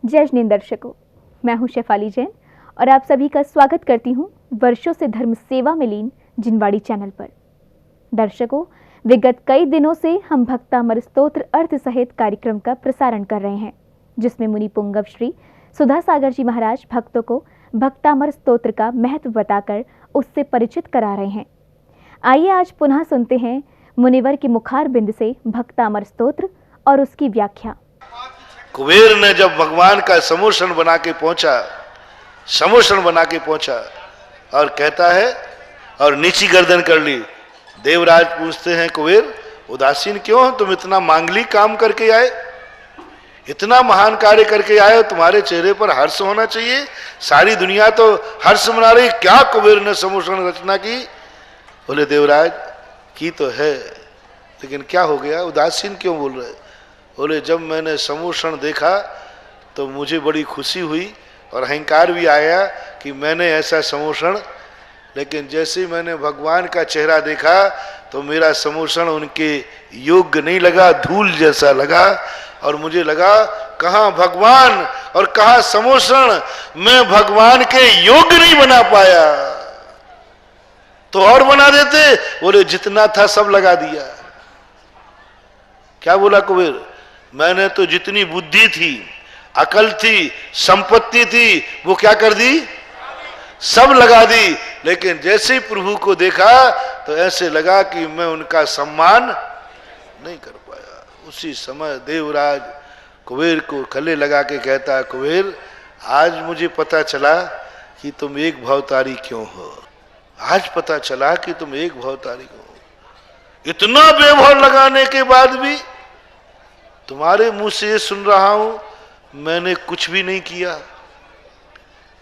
जय जिन दर्शकों, मैं हूं शेफाली जैन और आप सभी का स्वागत करती हूं वर्षों से धर्म सेवा में लीन जिनवाड़ी चैनल पर। दर्शकों, विगत कई दिनों से हम भक्तामर स्तोत्र अर्थ सहित कार्यक्रम का प्रसारण कर रहे हैं, जिसमें मुनि पुंगव श्री सुधा सागर जी महाराज भक्तों को भक्तामर स्तोत्र का महत्व बताकर उससे परिचित करा रहे हैं। आइए आज पुनः सुनते हैं मुनिवर के मुखार बिंद से भक्तामर स्तोत्र और उसकी व्याख्या। कुबेर ने जब भगवान का समोषण बना के पहुंचा और कहता है और नीची गर्दन कर ली। देवराज पूछते हैं, कुबेर उदासीन क्यों हो? तुम इतना मांगलिक काम करके आए, इतना महान कार्य करके आए, तुम्हारे चेहरे पर हर्ष होना चाहिए। सारी दुनिया तो हर्ष मना रही, क्या कुबेर ने समोषण रचना की? बोले देवराज की तो है, लेकिन क्या हो गया, उदासीन क्यों बोल रहे? बोले जब मैंने समोषण देखा तो मुझे बड़ी खुशी हुई और अहंकार भी आया कि मैंने ऐसा समोषण, लेकिन जैसे ही मैंने भगवान का चेहरा देखा तो मेरा समोषण उनके योग्य नहीं लगा, धूल जैसा लगा। और मुझे लगा कहाँ भगवान और कहाँ समोषण, मैं भगवान के योग्य नहीं बना पाया। तो और बना देते। बोले जितना था सब लगा दिया। क्या बोला कुबेर? मैंने तो जितनी बुद्धि थी, अकल थी, संपत्ति थी, वो क्या कर दी? सब लगा दी। लेकिन जैसे ही प्रभु को देखा तो ऐसे लगा कि मैं उनका सम्मान नहीं कर पाया। उसी समय देवराज कुबेर को गले लगा के कहता, कुबेर आज मुझे पता चला कि तुम एक भवतारी क्यों हो। आज पता चला कि तुम एक भवतारी क्यों हो। इतना वैभव लगाने के बाद भी तुम्हारे मुंह से ये सुन रहा हूं मैंने कुछ भी नहीं किया,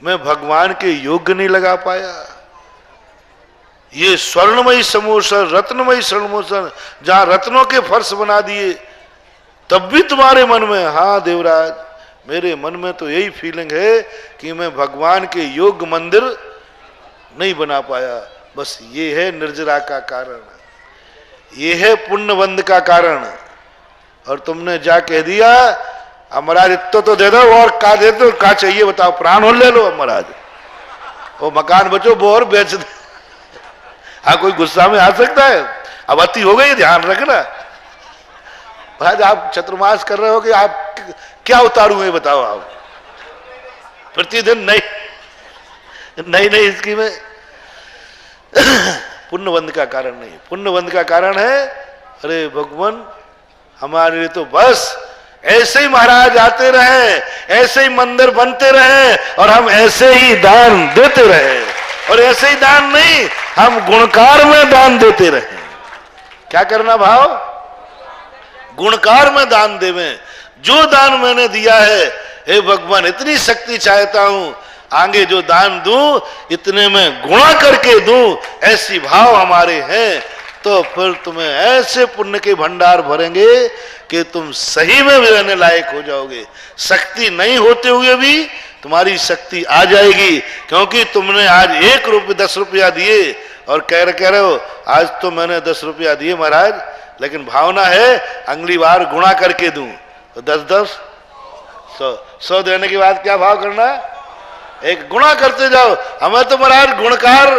मैं भगवान के योग्य नहीं लगा पाया। ये स्वर्णमयी समोषण, रत्नमयी समोषण, जहां रत्नों के फर्श बना दिए, तब भी तुम्हारे मन में, हाँ देवराज मेरे मन में तो यही फीलिंग है कि मैं भगवान के योग्य मंदिर नहीं बना पाया। बस ये है निर्जरा का कारण, ये है पुण्यबंध का कारण। और तुमने जा कह दिया महाराज इतना तो दे दो, और का दे दो, का चाहिए बताओ, प्राण हो ले लो महाराज, वो मकान बचो वो और बेच दे। हाँ कोई गुस्सा में आ सकता है, अब अति हो गई, ध्यान रखना। महाराज आप चतुर्मास कर रहे हो कि आप क्या उतारू है बताओ आप? प्रतिदिन नहीं इसकी में पुण्यबंध का कारण नहीं। पुण्यबंध का कारण है, अरे भगवान हमारे लिए तो बस ऐसे ही महाराज आते रहे, ऐसे ही मंदिर बनते रहे और हम ऐसे ही दान देते रहे। और ऐसे ही दान नहीं, हम गुणकार में दान देते रहे। क्या करना भाव? गुणकार में दान देवें। जो दान मैंने दिया है, हे भगवान इतनी शक्ति चाहता हूं, आगे जो दान दूं इतने में गुणा करके दूं, ऐसी भाव हमारे हैं। तो फिर तुम्हें ऐसे पुण्य के भंडार भरेंगे कि तुम सही में भी रहने लायक हो जाओगे। शक्ति नहीं होते हुए भी तुम्हारी शक्ति आ जाएगी, क्योंकि तुमने आज 10 रुपया दिए और कह रहे हो आज तो मैंने 10 रुपया दिए महाराज, लेकिन भावना है अगली बार गुणा करके दूं तो 10 100 देने के बाद क्या भाव करना? एक गुणा करते जाओ। हमें तो महाराज गुणकार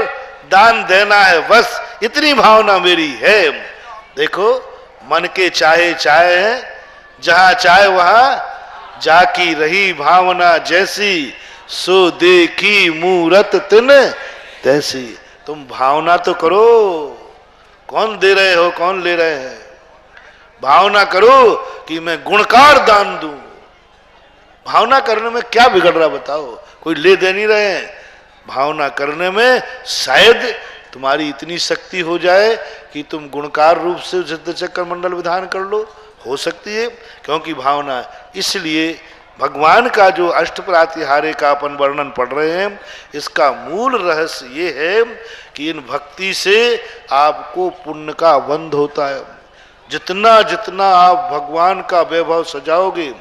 दान देना है, बस इतनी भावना मेरी है। देखो मन के चाहे है, जहां चाहे वहां जाकी रही भावना जैसी, सो देखी मूरत तिन तैसी। तुम भावना तो करो, कौन दे रहे हो कौन ले रहे हैं? भावना करो कि मैं गुणकार दान दूं। भावना करने में क्या बिगड़ रहा बताओ? कोई ले दे नहीं रहे हैं। भावना करने में शायद तुम्हारी इतनी शक्ति हो जाए कि तुम गुणकार रूप से सिद्ध चक्र मंडल विधान कर लो, हो सकती है, क्योंकि भावना। इसलिए भगवान का जो अष्ट प्रातिहार्य का अपन वर्णन पढ़ रहे हैं, इसका मूल रहस्य ये है कि इन भक्ति से आपको पुण्य का बंध होता है। जितना जितना आप भगवान का वैभव सजाओगे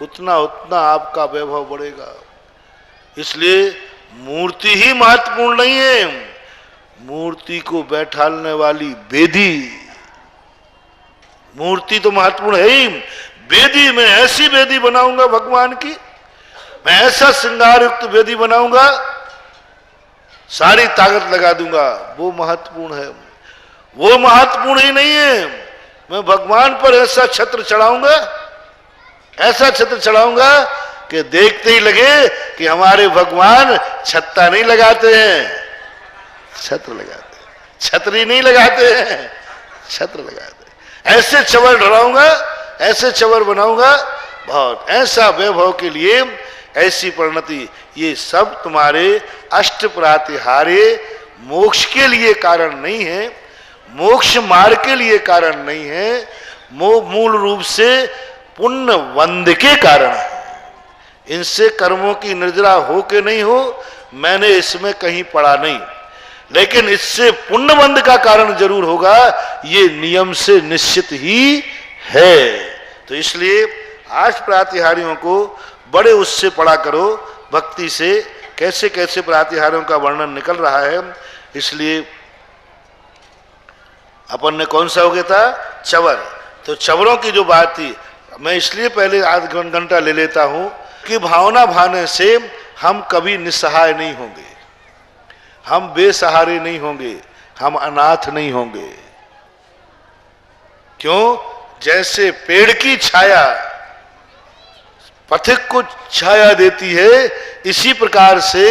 उतना उतना आपका वैभव बढ़ेगा। इसलिए मूर्ति ही महत्वपूर्ण नहीं है, मूर्ति को बैठालने वाली वेदी, मूर्ति तो महत्वपूर्ण है ही। वेदी में ऐसी वेदी बनाऊंगा भगवान की मैं ऐसा श्रृंगार युक्त वेदी बनाऊंगा, सारी ताकत लगा दूंगा। वो महत्वपूर्ण है। वो महत्वपूर्ण ही नहीं है। मैं भगवान पर ऐसा छत्र चढ़ाऊंगा, ऐसा छत्र चढ़ाऊंगा कि देखते ही लगे कि हमारे भगवान छत्ता नहीं लगाते हैं, छत्र लगाते हैं। छतरी नहीं लगाते हैं, छत्र लगाते हैं। ऐसे चवर ढलाऊंगा, ऐसे चवर बनाऊंगा, बहुत ऐसा वैभव के लिए ऐसी परिणति। ये सब तुम्हारे अष्ट प्रातिहार्य मोक्ष के लिए कारण नहीं है, मोक्ष मार्ग के लिए कारण नहीं है, मूल रूप से पुण्य वंद के कारण है। इनसे कर्मों की निर्जरा हो के नहीं हो, मैंने इसमें कहीं पढ़ा नहीं, लेकिन इससे पुण्यबंध का कारण जरूर होगा, ये नियम से निश्चित ही है। तो इसलिए अष्ट प्रातिहार्यों को बड़े उससे पढ़ा करो, भक्ति से कैसे कैसे प्रातिहार्यों का वर्णन निकल रहा है। इसलिए अपन ने कौन सा हो गया था, चवर। तो चवरों की जो बात थी, मैं इसलिए पहले आध घंटा ले लेता हूं कि भावना भाने से हम कभी निस्सहाय नहीं होंगे, हम बेसहारे नहीं होंगे, हम अनाथ नहीं होंगे। क्यों? जैसे पेड़ की छाया पथिक को छाया देती है, इसी प्रकार से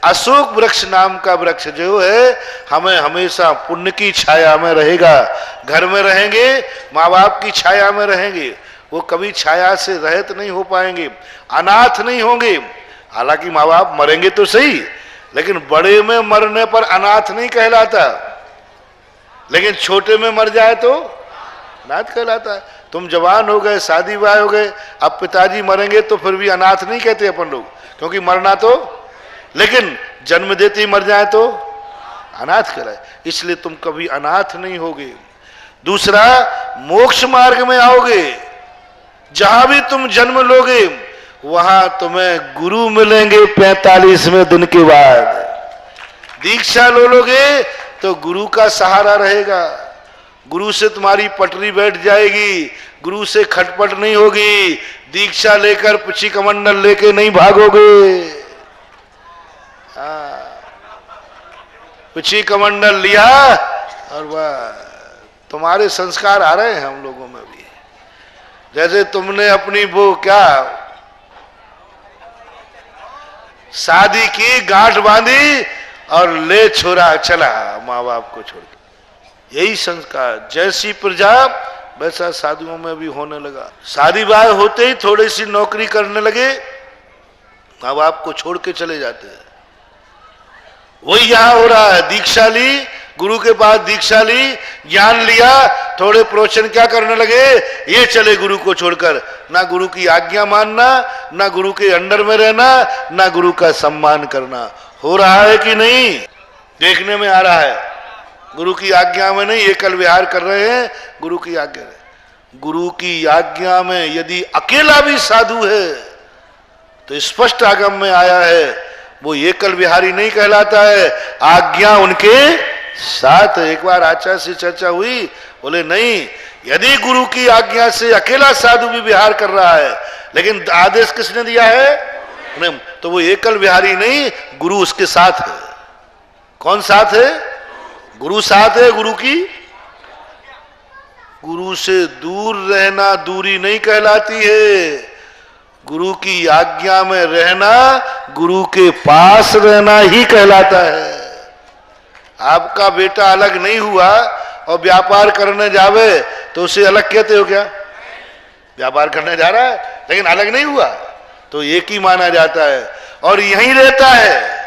अशोक वृक्ष नाम का वृक्ष जो है हमें हमेशा पुण्य की छाया में रहेगा। घर में रहेंगे, माँ बाप की छाया में रहेंगे, वो कभी छाया से रहित नहीं हो पाएंगे, अनाथ नहीं होंगे। हालांकि माँ बाप मरेंगे तो सही, लेकिन बड़े में मरने पर अनाथ नहीं कहलाता, लेकिन छोटे में मर जाए तो अनाथ कहलाता है। तुम जवान हो गए, शादी ब्याह हो गए, अब पिताजी मरेंगे तो फिर भी अनाथ नहीं कहते अपन लोग, क्योंकि मरना तो, लेकिन जन्म देते ही मर जाए तो अनाथ कहलाए। इसलिए तुम कभी अनाथ नहीं होगे। दूसरा, मोक्ष मार्ग में आओगे, जहां भी तुम जन्म लोगे वहां तुम्हें गुरु मिलेंगे 45वें दिन के बाद। दीक्षा लोगे तो गुरु का सहारा रहेगा, गुरु से तुम्हारी पटरी बैठ जाएगी, गुरु से खटपट नहीं होगी। दीक्षा लेकर पिछी कमंडल लेके नहीं भागोगे। पिछी कमंडल लिया और वह तुम्हारे संस्कार आ रहे हैं हम लोगों में भी। जैसे तुमने अपनी वो क्या शादी की, गांठ बांधी और ले छोरा चला माँ बाप को छोड़ के। यही संस्कार, जैसी प्रजा वैसा साधुओं में भी होने लगा। शादी ब्याह होते ही थोड़ी सी नौकरी करने लगे, माँ बाप को छोड़ के चले जाते हैं। वही यहां हो रहा है। दीक्षा ली, गुरु के पास दीक्षा ली, ज्ञान लिया, थोड़े प्रवचन क्या करने लगे, ये चले गुरु को छोड़कर। ना गुरु की आज्ञा मानना, ना गुरु के अंडर में रहना, ना गुरु का सम्मान करना। हो रहा है कि नहीं? देखने में आ रहा है। गुरु की आज्ञा में नहीं, एकल विहार कर रहे हैं, गुरु की आज्ञा है। गुरु की आज्ञा में यदि अकेला भी साधु है तो स्पष्ट आगम में आया है, वो एकल विहारी नहीं कहलाता है, आज्ञा उनके साथ। एक बार आचार्य से चर्चा हुई, बोले नहीं, यदि गुरु की आज्ञा से अकेला साधु भी विहार कर रहा है, लेकिन आदेश किसने दिया है? नहीं, तो वो एकल विहारी नहीं, गुरु उसके साथ है। कौन साथ है? गुरु साथ है। गुरु की, गुरु से दूर रहना दूरी नहीं कहलाती है, गुरु की आज्ञा में रहना गुरु के पास रहना ही कहलाता है। आपका बेटा अलग नहीं हुआ और व्यापार करने जावे तो उसे अलग कहते हो क्या? व्यापार करने जा रहा है लेकिन अलग नहीं हुआ, तो एक ही माना जाता है। और यहीं रहता है,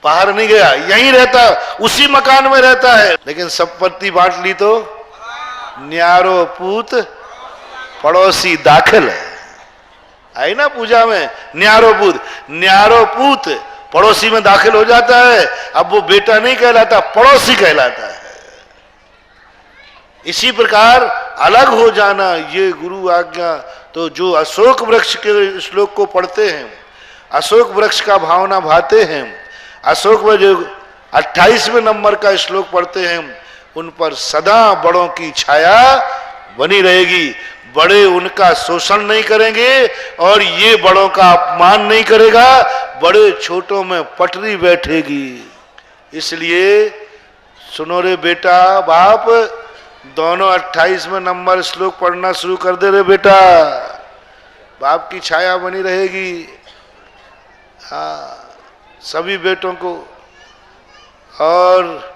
बाहर नहीं गया, यहीं रहता, उसी मकान में रहता है। लेकिन संपत्ति बांट ली तो न्यारो पूत पड़ोसी दाखिल है। आई ना पूजा में, न्यारो पूत पड़ोसी में दाखिल हो जाता है। अब वो बेटा नहीं कहलाता, पड़ोसी कहलाता है। इसी प्रकार अलग हो जाना, ये गुरु आज्ञा। तो जो अशोक वृक्ष के श्लोक को पढ़ते हैं, अशोक वृक्ष का भावना भाते हैं, अशोक में जो 28वें नंबर का श्लोक पढ़ते हैं, उन पर सदा बड़ों की छाया बनी रहेगी। बड़े उनका शोषण नहीं करेंगे और ये बड़ों का अपमान नहीं करेगा, बड़े छोटों में पटरी बैठेगी। इसलिए सुनो रे बेटा, बाप दोनों 28वें नंबर श्लोक पढ़ना शुरू कर दे रे बेटा, बाप की छाया बनी रहेगी। हाँ, सभी बेटों को। और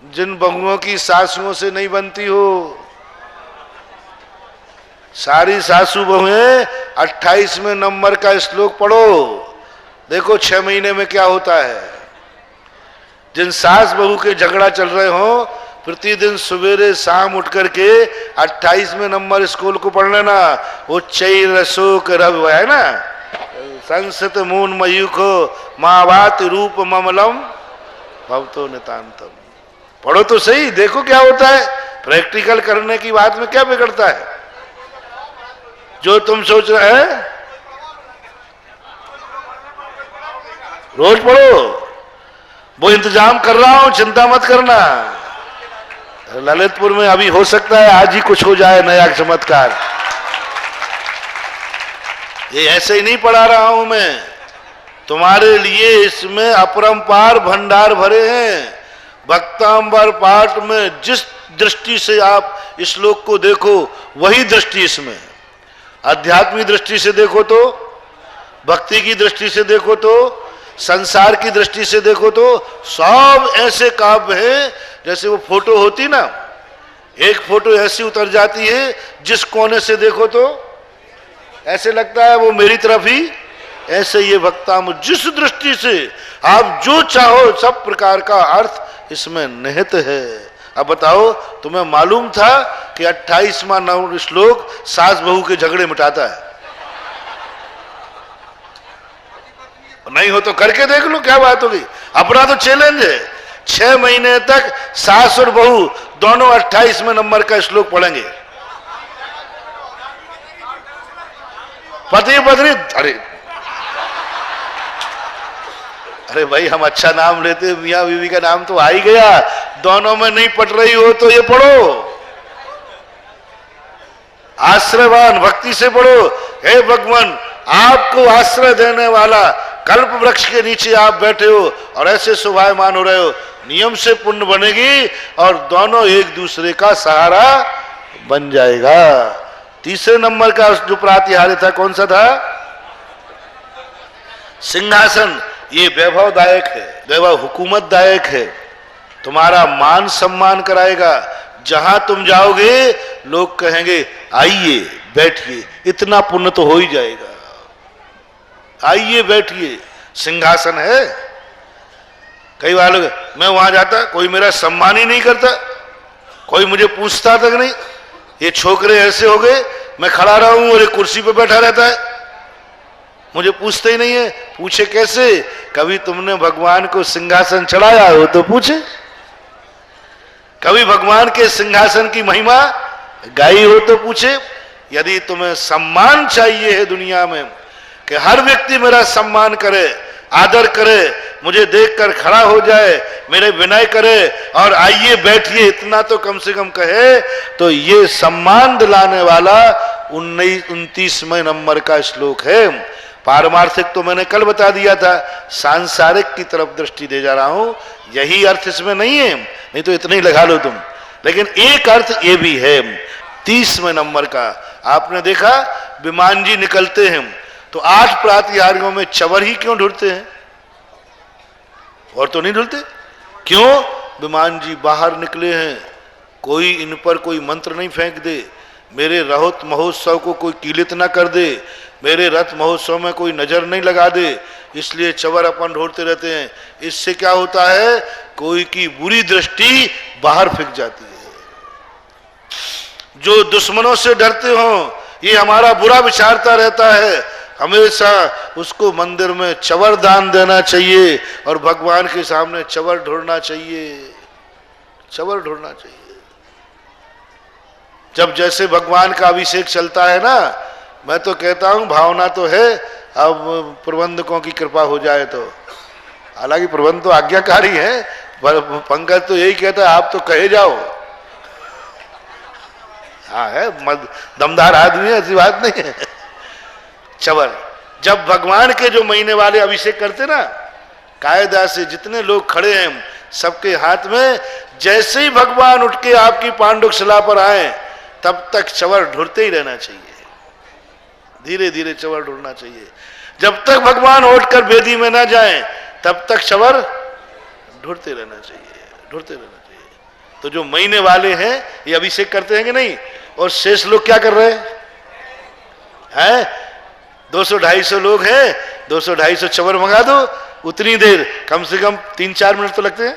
जिन बहुओं की सासुओं से नहीं बनती हो, सारी सासू बहुएं 28वें नंबर का श्लोक पढ़ो, देखो 6 महीने में क्या होता है। जिन सास बहू के झगड़ा चल रहे हो, प्रतिदिन सवेरे शाम उठ करके 28वें नंबर स्कूल को पढ़ लेना। उच्चैर अशोक रव है ना, संसत मून मयूखो मावात रूप ममलम भवतो नितांतम। पढ़ो तो सही, देखो क्या होता है। प्रैक्टिकल करने की बात में क्या बिगड़ता है? जो तुम सोच रहे हैं रोज पढ़ो, वो इंतजाम कर रहा हूं, चिंता मत करना। ललितपुर में अभी हो सकता है आज ही कुछ हो जाए नया चमत्कार। ये ऐसे ही नहीं पढ़ा रहा हूं मैं, तुम्हारे लिए इसमें अपरंपार भंडार भरे हैं। भक्तांबर पाठ में जिस दृष्टि से आप इस श्लोक को देखो, वही दृष्टि इसमें। आध्यात्मिक दृष्टि से देखो तो, भक्ति की दृष्टि से देखो तो, संसार की दृष्टि से देखो तो, सब ऐसे काव्य हैं जैसे वो फोटो होती ना, एक फोटो ऐसी उतर जाती है, जिस कोने से देखो तो ऐसे लगता है वो मेरी तरफ ही। ऐसे ये भक्ताम जिस दृष्टि से आप जो चाहो, सब प्रकार का अर्थ इसमें निहित है। अब बताओ, तुम्हें मालूम था कि 28वां नंबर श्लोक सास बहू के झगड़े मिटाता है? नहीं हो तो करके देख लो, क्या बात होगी। अपना तो चैलेंज है, 6 महीने तक सास और बहू दोनों 28वें नंबर का श्लोक पढ़ेंगे। पति पत्नी, अरे भाई हम अच्छा नाम लेते, मियां बीवी का नाम तो आ ही गया। दोनों में नहीं पट रही हो तो ये पढ़ो, आश्रयवान भक्ति से पढ़ो। हे भगवान, आपको आश्रय देने वाला कल्प वृक्ष के नीचे आप बैठे हो और ऐसे शोभायमान हो रहे हो, नियम से पुण्य बनेगी और दोनों एक दूसरे का सहारा बन जाएगा। तीसरे नंबर का जो प्रातिहार्य था, कौन सा था? सिंहासन। ये वैभवदायक है, वैभव हुकूमतदायक है, तुम्हारा मान सम्मान कराएगा। जहां तुम जाओगे लोग कहेंगे आइए बैठिए, इतना पुण्य तो हो ही जाएगा, आइए बैठिए, सिंहासन है। कई बार लोग, मैं वहां जाता कोई मेरा सम्मान ही नहीं करता, कोई मुझे पूछता तक नहीं। ये छोकरे ऐसे हो गए, मैं खड़ा रहा हूं और एक कुर्सी पे बैठा रहता है, मुझे पूछते ही नहीं है। पूछे कैसे? कभी तुमने भगवान को सिंहासन चढ़ाया हो तो पूछे, कभी भगवान के सिंहासन की महिमा गाई हो तो पूछे। यदि तुम्हें सम्मान चाहिए है दुनिया में, कि हर व्यक्ति मेरा सम्मान करे, आदर करे, मुझे देखकर खड़ा हो जाए, मेरे विनय करे और आइए बैठिए, इतना तो कम से कम कहे, तो ये सम्मान दिलाने वाला 29वें नंबर का श्लोक है। पारमार्थिक तो मैंने कल बता दिया था, सांसारिक की तरफ दृष्टि दे जा रहा हूं, यही अर्थ इसमें नहीं है, नहीं तो इतना ही लगा लो तुम। लेकिन एक अर्थ ये भी है 30वें नंबर का। आपने देखा विमान जी निकलते हैं तो 8 प्रातिहार्यों में चवर ही क्यों ढूंढते हैं, और तो नहीं ढूंढते? क्यों? विमान जी बाहर निकले हैं, कोई इन पर कोई मंत्र नहीं फेंक दे, मेरे रथ महोत्सव को कोई कीलित ना कर दे, मेरे रथ महोत्सव में कोई नजर नहीं लगा दे, इसलिए चवर अपन ढूंढते रहते हैं। इससे क्या होता है, कोई की बुरी दृष्टि बाहर फेंक जाती है। जो दुश्मनों से डरते हो, ये हमारा बुरा विचारता रहता है, हमेशा उसको मंदिर में चवर दान देना चाहिए और भगवान के सामने चवर ढूंढना चाहिए, चवर ढूंढना चाहिए। जब जैसे भगवान का अभिषेक चलता है ना, मैं तो कहता हूं भावना तो है, अब प्रबंधकों की कृपा हो जाए तो। हालांकि प्रबंध तो आज्ञाकारी है, पर पंकज तो यही कहता है आप तो कहे जाओ। हाँ है, दमदार आदमी है, ऐसी बात नहीं है। चवर, जब भगवान के जो महीने वाले अभिषेक करते ना, कायदा से जितने लोग खड़े हैं सबके हाथ में, जैसे ही भगवान उठ के आपकी पांडुक शिला पर आए तब तक चवर ढुरते ही रहना चाहिए, धीरे धीरे चवर ढुरना चाहिए। जब तक भगवान उठकर वेदी में ना जाएं तब तक चवर ढुरते रहना चाहिए, ढुरते रहना चाहिए। तो जो महीने वाले हैं ये अभिषेक करते हैं कि नहीं, और शेष लोग क्या कर रहे हैं? 200-250 लोग हैं, 200-250 चवर मंगा दो, उतनी देर, कम से कम 3-4 मिनट तो लगते हैं,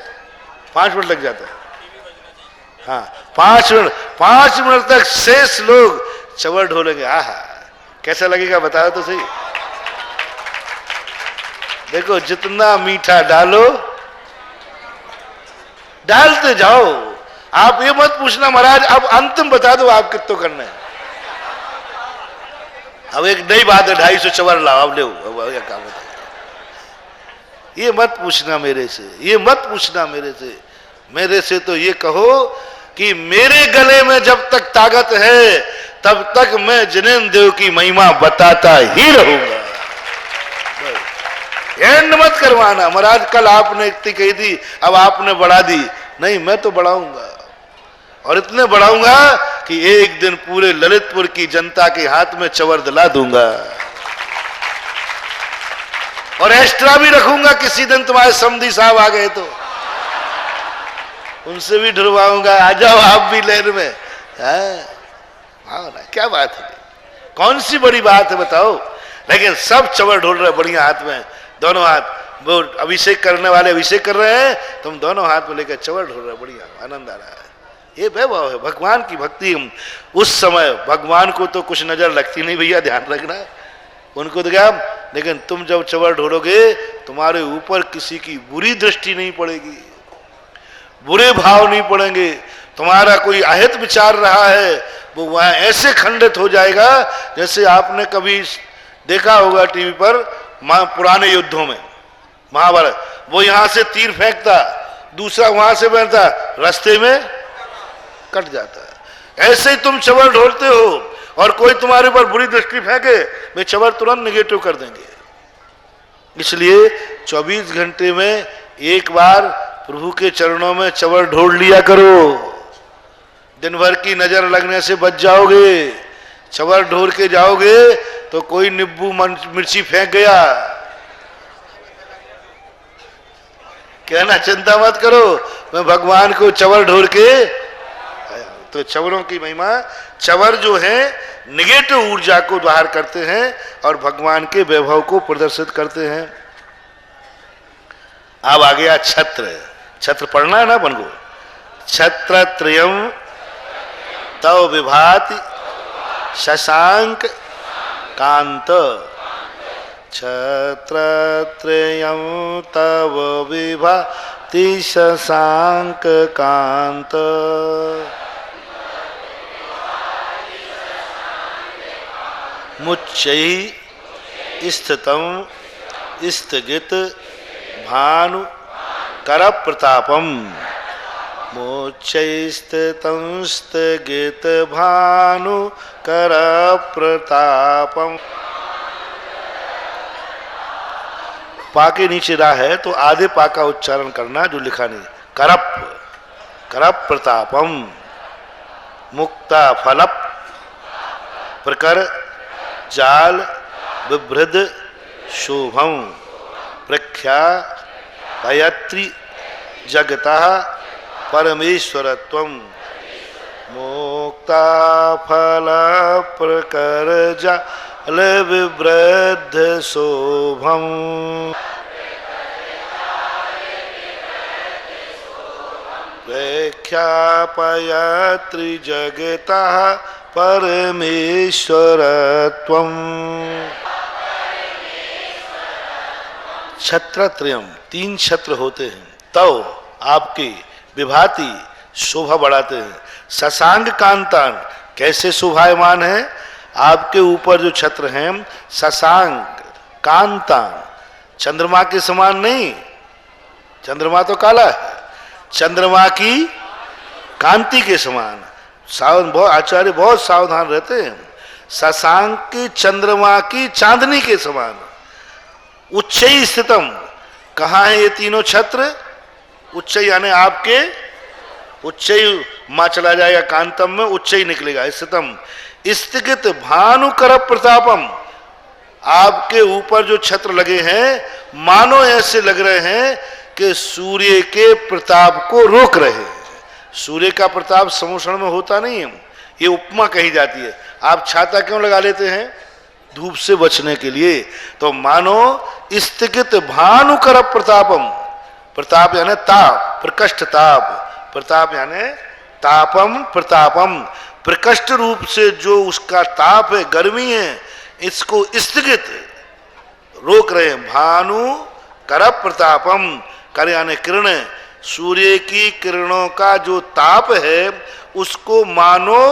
5 मिनट लग जाता है। हाँ 5 मिनट तक शेष लोग चवर ढोलेंगे। आहा, कैसा लगेगा बताओ तो सही। देखो जितना मीठा डालो, डालते जाओ। आप ये मत पूछना महाराज अब अंतिम बता दो आप कितना करना है। अब एक नई बात है, 250 चवर लाओ, अब ले क्या बताइए। ये मत पूछना मेरे से, ये मत पूछना मेरे से। मेरे से तो ये कहो कि मेरे गले में जब तक ताकत है तब तक मैं जिनेन्द्र देव की महिमा बताता ही रहूंगा। एंड मत करवाना महाराज, कल आपने इतनी कही थी अब आपने बढ़ा दी। नहीं, मैं तो बढ़ाऊंगा, और इतने बढ़ाऊंगा कि एक दिन पूरे ललितपुर की जनता के हाथ में चवर दिला दूंगा, और एक्स्ट्रा भी रखूंगा। किसी दिन तुम्हारे समधी साहब आ गए तो उनसे भी ढुलवाऊंगा, आ जाओ आप भी लहर में। हाँ ना, क्या बात है, कौन सी बड़ी बात है बताओ। लेकिन सब चवर ढोल रहे बढ़िया हाथ में, दोनों हाथ। वो अभिषेक करने वाले अभिषेक कर रहे हैं, तुम दोनों हाथ में लेकर चवर ढोल रहे, बढ़िया आनंद आ रहा है। ये वैभव है भगवान की भक्ति। उस समय भगवान को तो कुछ नजर लगती नहीं भैया, ध्यान रखना उनको तो क्या। लेकिन तुम जब चवर ढोलोगे तुम्हारे ऊपर किसी की बुरी दृष्टि नहीं पड़ेगी, बुरे भाव नहीं पड़ेंगे। तुम्हारा कोई अहित विचार रहा है वो वहां ऐसे खंडित हो जाएगा जैसे आपने कभी देखा होगा टीवी पर पुराने युद्धों में, महाभारत। वो यहां से तीर फेंकता, दूसरा वहां से बैठता, रास्ते में कट जाता है। ऐसे ही तुम चवर ढोलते हो और कोई तुम्हारे ऊपर बुरी दृष्टि फेंके, वे चवर तुरंत निगेटिव कर देंगे। इसलिए 24 घंटे में एक बार प्रभु के चरणों में चवर ढोल लिया करो, दिन भर की नजर लगने से बच जाओगे। चवर ढोल के जाओगे तो कोई नींबू मिर्ची फेंक गया, कहना चिंता मत करो, मैं भगवान को चवर ढोल के। तो चवरों की महिमा, चवर जो है निगेटिव ऊर्जा को बाहर करते हैं और भगवान के वैभव को प्रदर्शित करते हैं। अब आ गया छत्र। छत्र पढ़ना है ना अपन को। छत्र त्रयम तव विभाति शशांक कांत, छत्र त्रयम तव विभाति शशांक कांत। मुच्चैः स्थितं स्थगित भानु कर प्रतापम, मुच्चैः स्थितं स्थगित भानु कर प्रतापम। पा के नीचे रा है तो आधे पा का उच्चारण करना, जो लिखा नहीं। करप, करप प्रतापम, मुक्ता फलप प्रकर जाल विभृद शोभम, प्रख्या भयत्री जगता परमेश्वरत्वम, मुक्ता फल प्रकर जाल विवृद्ध शोभम। प्रख्यापयत्री जगता परमेश्वरत्वम। छत्रत्रयम, 3 छत्र होते हैं, तो आपकी विभाति शोभा बढ़ाते हैं। शशांक कांतान, कैसे शोभायमान है आपके ऊपर जो छत्र हैं। शशांक कांतान, चंद्रमा के समान नहीं, चंद्रमा तो काला है, चंद्रमा की कांति के समान। सावधान, बहुत आचार्य बहुत सावधान रहते हैं। शशांक की चंद्रमा की चांदनी के समान उच्चई स्थितम। कहाँ है ये तीनों छत्र? उच्चई यानी आपके, उच्चई मां चला जाएगा कांतम में, उच्चई निकलेगा स्थितम। स्थित भानुकर प्रतापम, आपके ऊपर जो छत्र लगे हैं मानो ऐसे लग रहे हैं कि सूर्य के प्रताप को रोक रहे हैं। सूर्य का प्रताप समोषण में होता नहीं है, ये उपमा कही जाती है। आप छाता क्यों लगा लेते हैं? धूप से बचने के लिए। तो मानो स्थित भानुकर प्रतापम, प्रताप यानी ताप, प्रकष्ट ताप, प्रताप यानी तापम प्रतापम, प्रकष्ट रूप से जो उसका ताप है, गर्मी है, इसको स्थगित रोक रहे हैं। भानु कर प्रतापम, कर यानी किरण, सूर्य की किरणों का जो ताप है उसको मानो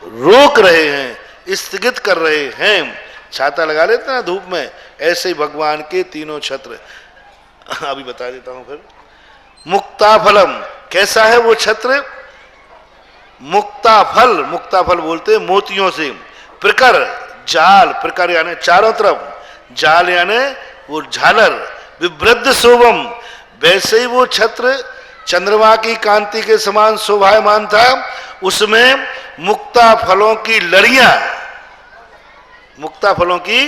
रोक रहे हैं, स्थगित कर रहे हैं। छाता लगा लेते ना धूप में, ऐसे ही भगवान के तीनों छत्र। अभी बता देता हूं फिर। मुक्ताफलम, कैसा है वो छत्र? मुक्ताफल, मुक्ताफल बोलते हैं मोतियों से। प्रकर, जाल, प्रकर यानी चारों तरफ, जाल यानी वो झालर। विवृद्ध शोभम, वैसे ही वो छत्र चंद्रमा की कांति के समान शोभायमान था। उसमें मुक्ता फलों की लड़ियां, मुक्ता फलों की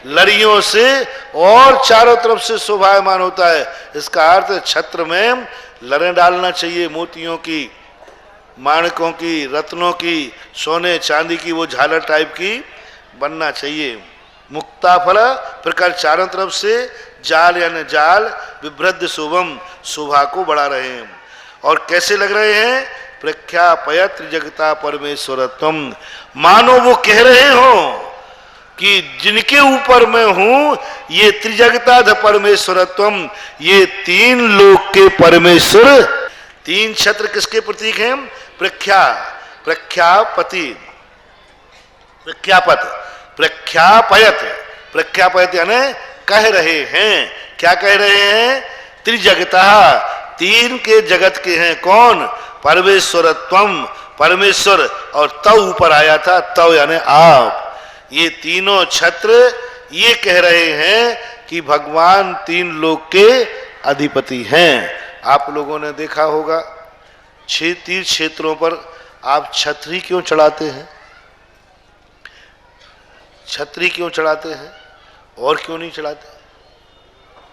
लड़ियों से और चारों तरफ से शोभायमान होता है। इसका अर्थ छत्र में लड़ें डालना चाहिए, मोतियों की, माणकों की, रत्नों की, सोने चांदी की, वो झालर टाइप की बनना चाहिए। मुक्ता फल प्रकार चारों तरफ से, जाल यानी जाल, विवृद्ध शोभम, शोभा को बढ़ा रहे हैं। और कैसे लग रहे हैं? प्रख्यापयत त्रिजगता परमेश्वरत्वम, मानो वो कह रहे हो कि जिनके ऊपर मैं हूं ये त्रिजगता परमेश्वरत्वम, ये तीन लोक के परमेश्वर। तीन छत्र किसके प्रतीक हैं? प्रख्या, प्रख्यापति, प्रख्यापत, प्रख्यापयत, प्रख्यापयत यानी कह रहे हैं। क्या कह रहे हैं? त्रिजगता, तीन के जगत के हैं। कौन? परमेश्वरत्वम, परमेश्वर, और तव ऊपर आया था, तव यानी आप। ये तीनों छत्र ये कह रहे हैं कि भगवान तीन लोक के अधिपति हैं। आप लोगों ने देखा होगा तीर्थ क्षेत्रों पर आप छतरी क्यों चढ़ाते हैं? छतरी क्यों चढ़ाते हैं? और क्यों नहीं चढ़ाते?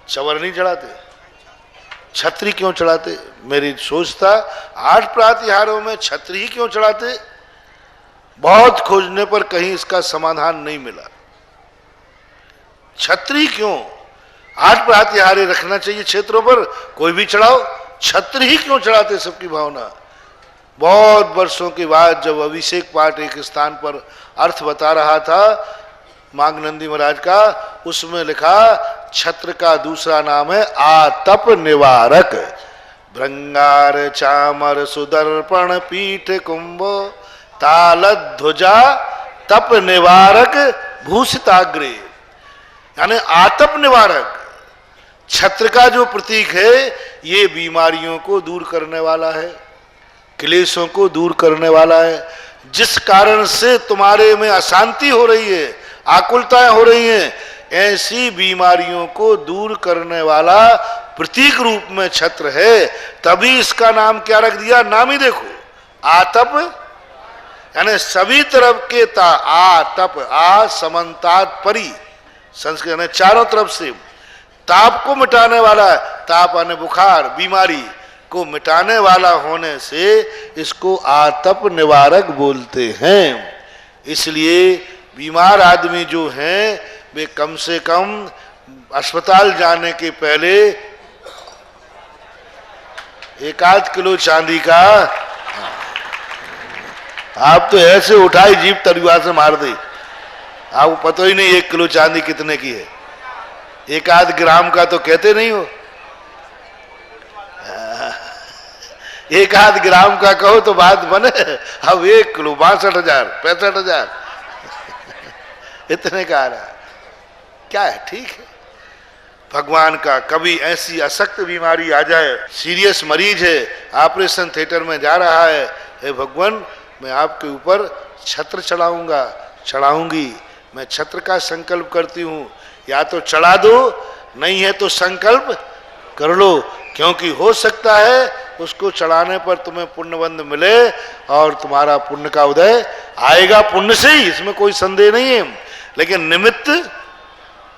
चवर नहीं चढ़ाते? छतरी क्यों चढ़ाते? मेरी सोच था 8 प्रातिहारों में छतरी ही क्यों चढ़ाते? बहुत खोजने पर कहीं इसका समाधान नहीं मिला। छतरी क्यों? 8 प्रातिहारे रखना चाहिए क्षेत्रों पर, कोई भी चढ़ाओ, छतरी ही क्यों चढ़ाते? सबकी भावना। बहुत वर्षों के बाद जब अभिषेक पाठ एक स्थान पर अर्थ बता रहा था मांगनंदी महाराज का, उसमें लिखा छत्र का दूसरा नाम है आतप निवारक। भृंगार चामर सुदर्पण पीठ कुंभ तालध्वजा तप निवारक भूषिताग्रे, यानी आतप निवारक। छत्र का जो प्रतीक है ये बीमारियों को दूर करने वाला है, क्लेशों को दूर करने वाला है। जिस कारण से तुम्हारे में अशांति हो रही है, आकुलताएं हो रही हैं, ऐसी बीमारियों को दूर करने वाला प्रतीक रूप में छत्र है। तभी इसका नाम क्या रख दिया? नाम ही देखो, आतप, यानी सभी तरफ के आतप, आ समन्तात परी, संस्कृत में चारों तरफ से ताप को मिटाने वाला है। ताप यानी बुखार, बीमारी को मिटाने वाला होने से इसको आतप निवारक बोलते हैं। इसलिए बीमार आदमी जो हैं वे कम से कम अस्पताल जाने के पहले 1-8 किलो चांदी का, आप तो ऐसे उठाई जीप तलवार से मार दी, आपको पता ही नहीं 1 किलो चांदी कितने की है। 1-8 ग्राम का तो कहते नहीं हो, 1-8 ग्राम का कहो तो बात बने। अब 1 किलो 62,000 65,000 इतने का आ रहा है। क्या है? ठीक है, भगवान का कभी ऐसी अशक्त बीमारी आ जाए, सीरियस मरीज है, ऑपरेशन थिएटर में जा रहा है, हे भगवान मैं आपके ऊपर छत्र चढ़ाऊंगा, चढ़ाऊंगी। मैं छत्र का संकल्प करती हूँ, या तो चढ़ा दो, नहीं है तो संकल्प कर लो, क्योंकि हो सकता है उसको चढ़ाने पर तुम्हें पुण्यबंध मिले और तुम्हारा पुण्य का उदय आएगा पुण्य से ही, इसमें कोई संदेह नहीं है, लेकिन निमित्त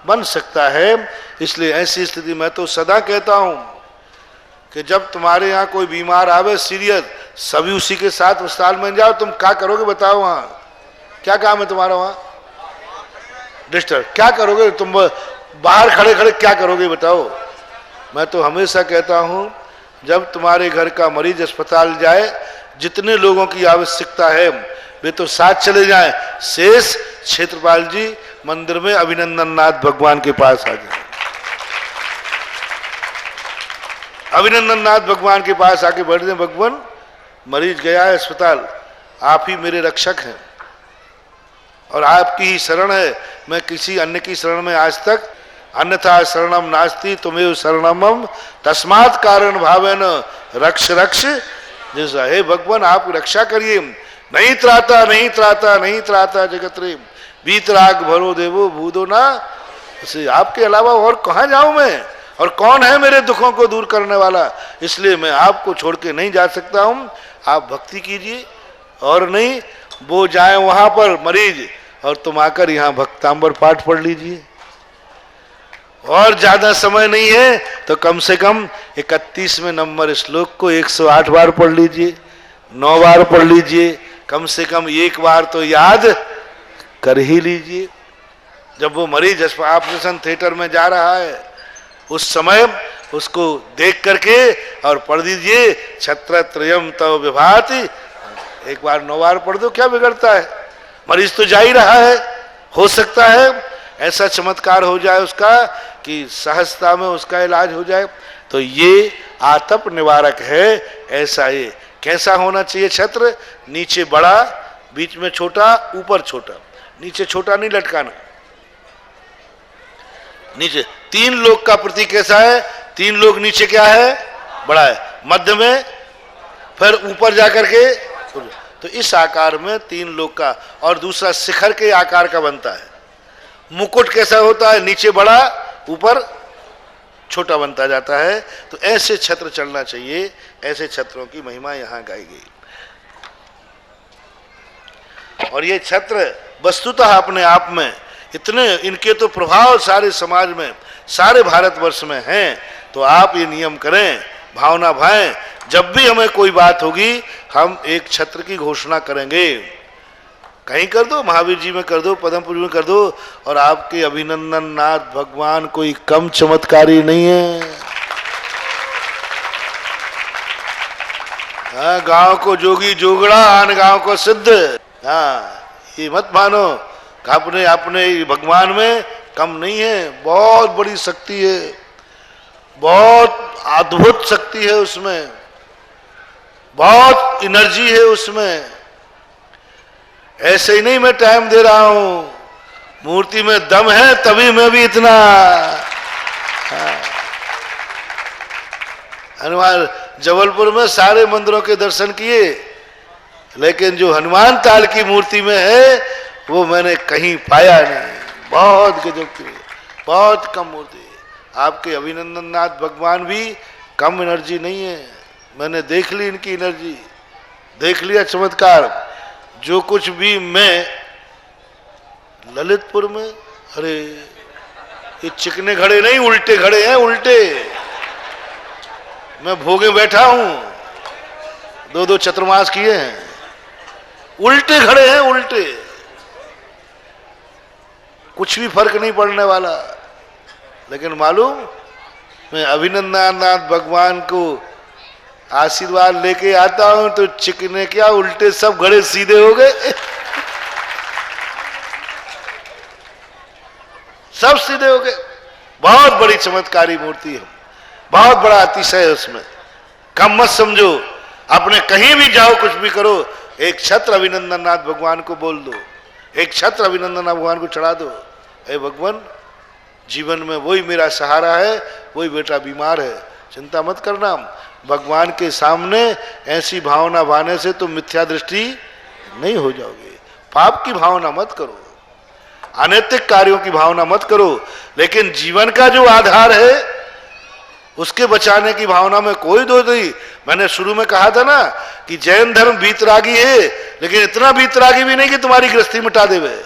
बन सकता है। इसलिए ऐसी स्थिति में तो सदा कहता हूं कि जब तुम्हारे यहाँ कोई बीमार आवे सीरियस, सभी उसी के साथ अस्पताल में जाओ। तुम क्या करोगे बताओ? वहां क्या काम है तुम्हारा? वहां डिस्टर्ब क्या करोगे तुम? बाहर खड़े खड़े क्या करोगे बताओ? मैं तो हमेशा कहता हूं जब तुम्हारे घर का मरीज अस्पताल जाए, जितने लोगों की आवश्यकता है वे तो साथ चले जाएं, शेष क्षेत्रपाल जी मंदिर में अभिनंदन नाथ भगवान के पास आ जाए। अभिनंदन नाथ भगवान के पास आके बैठ दें, भगवान मरीज गया है अस्पताल, आप ही मेरे रक्षक हैं और आपकी ही शरण है, मैं किसी अन्य की शरण में आज तक, अन्यथा शरणम नास्ति तुम्हें शरणम तस्मात् कारण भावेन रक्ष रक्ष। जैसा हे भगवान आप रक्षा करिए, नहीं त्राता नहीं त्राता नहीं त्राता जगत रे, बीतराग भरो देवो भूदो ना। आपके अलावा और कहाँ जाऊं मैं, और कौन है मेरे दुखों को दूर करने वाला? इसलिए मैं आपको छोड़ के नहीं जा सकता हूं। आप भक्ति कीजिए, और नहीं वो जाए वहां पर मरीज और तुम आकर यहाँ भक्तांबर पाठ पढ़ लीजिए। और ज्यादा समय नहीं है तो कम से कम 31वें नंबर श्लोक को 108 बार पढ़ लीजिए, 9 बार पढ़ लीजिए, कम से कम एक बार तो याद कर ही लीजिए। जब वो मरीज ऑपरेशन थिएटर में जा रहा है उस समय उसको देख करके और पढ़ दीजिए, छत्रत्रयम तव विभाति। एक बार 9 बार पढ़ दो, क्या बिगड़ता है? मरीज तो जा ही रहा है, हो सकता है ऐसा चमत्कार हो जाए उसका कि सहजता में उसका इलाज हो जाए। तो ये आतप निवारक है। ऐसा ये कैसा होना चाहिए छत्र? नीचे बड़ा, बीच में छोटा, ऊपर छोटा। नीचे छोटा नहीं लटकाना, नीचे 3 लोग का प्रतीक कैसा है? 3 लोग नीचे क्या है? बड़ा है, मध्य में, फिर ऊपर जाकर के, तो इस आकार में 3 लोग का, और दूसरा शिखर के आकार का बनता है। मुकुट कैसा होता है? नीचे बड़ा, ऊपर छोटा बनता जाता है। तो ऐसे छत्र चलना चाहिए। ऐसे छत्रों की महिमा यहां गाई गई। और ये छत्र वस्तुतः अपने आप में इतने, इनके तो प्रभाव सारे समाज में, सारे भारतवर्ष में हैं। तो आप ये नियम करें, भावना भाएं, जब भी हमें कोई बात होगी हम एक छत्र की घोषणा करेंगे। कहीं कर दो, महावीर जी में कर दो, पद्मपुरी में कर दो, और आपके अभिनंदन नाथ भगवान कोई कम चमत्कारी नहीं है। हाँ, गांव को जोगी जोगड़ा, आन गांव को सिद्ध। हाँ, ये मत मानो अपने अपने भगवान में कम नहीं है। बहुत बड़ी शक्ति है, बहुत अद्भुत शक्ति है उसमें, बहुत एनर्जी है उसमें। ऐसे ही नहीं मैं टाइम दे रहा हूं, मूर्ति में दम है तभी मैं भी इतना। हनुमान जबलपुर में सारे मंदिरों के दर्शन किए, लेकिन जो हनुमान ताल की मूर्ति में है वो मैंने कहीं पाया नहीं। बहुत गजब की, बहुत कम मूर्ति। आपके अभिनंदन नाथ भगवान भी कम एनर्जी नहीं है। मैंने देख ली इनकी एनर्जी, देख लिया चमत्कार। जो कुछ भी मैं ललितपुर में, अरे ये चिकने घड़े नहीं, उल्टे घड़े हैं, उल्टे। मैं भोगे बैठा हूं, 2-2 चतुर्मास किए हैं, उल्टे खड़े हैं, उल्टे। कुछ भी फर्क नहीं पड़ने वाला। लेकिन मालूम, मैं अभिनंदन नाथ भगवान को आशीर्वाद लेके आता हूं तो चिकने क्या, उल्टे सब घड़े सीधे हो गए। सब सीधे हो गए। बहुत बड़ी चमत्कारी मूर्ति है, बहुत बड़ा अतिशय है उसमें। कम मत समझो। अपने कहीं भी जाओ, कुछ भी करो, एक छत्र अभिनंदन नाथ भगवान को बोल दो, एक छत्र अभिनंदन नाथ भगवान को चढ़ा दो। हे भगवान, जीवन में वही मेरा सहारा है, वही बेटा बीमार है, चिंता मत करना। भगवान के सामने ऐसी भावना भाने से तो मिथ्या दृष्टि नहीं हो जाओगे। पाप की भावना मत करो, अनैतिक कार्यों की भावना मत करो, लेकिन जीवन का जो आधार है उसके बचाने की भावना में कोई दो नहीं। मैंने शुरू में कहा था ना कि जैन धर्म वीतरागी है, लेकिन इतना वीतरागी भी नहीं कि तुम्हारी गृहस्थी मिटा देवे।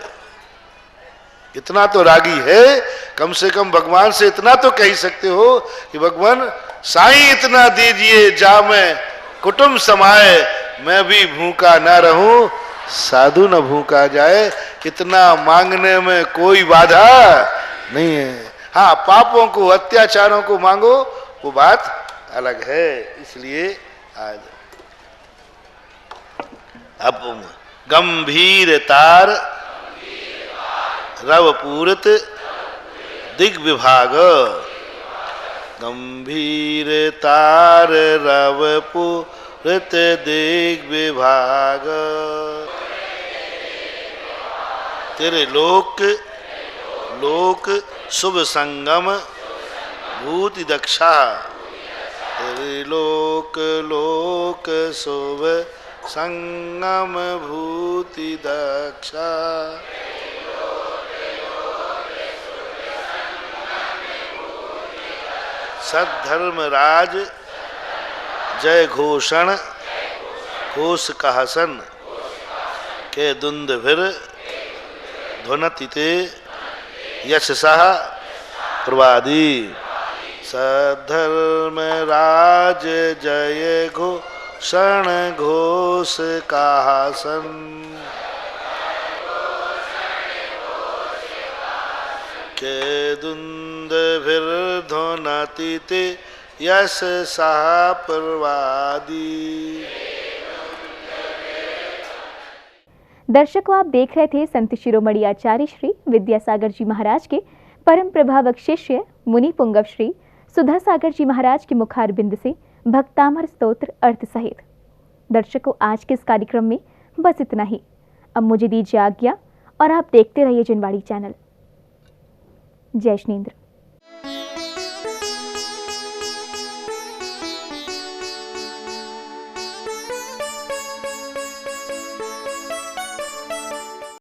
इतना तो रागी है, कम से कम भगवान से इतना तो कह सकते हो कि भगवान साईं इतना दीजिए जा मैं कुटुंब समाए, मैं भी भूखा ना रहूं साधु न भूखा जाए। कितना मांगने में कोई बाधा नहीं है। हाँ, पापों को अत्याचारों को मांगो वो बात अलग है। इसलिए आज अब गंभीर तार रव पूरत दिग्विभाग, गंभीर तार रव पूरत दिग्विभाग, तेरे लोक शुभ संगम भूति दक्षा, तेरे लोक शुभ संगम भूति दक्षा, सद्धर्म राज जय घोषण घोष कहसन के दुंदभिर ध्वनतिते यशसा प्रवादी, सद्धर्म राज जय घोषण घोष कहसन के दुंदभिर ध्वनतिते यशसा प्रवादी। दर्शकों, आप देख रहे थे संत शिरोमणि आचार्य श्री विद्यासागर जी महाराज के परम प्रभावक शिष्य मुनि पुंगव श्री सुधा सागर जी महाराज के मुखार बिंद से भक्तामर स्तोत्र अर्थ सहित। दर्शकों, आज के इस कार्यक्रम में बस इतना ही। अब मुझे दीजिए आज्ञा और आप देखते रहिए जिनवाड़ी चैनल। जय श्रीन्द्र।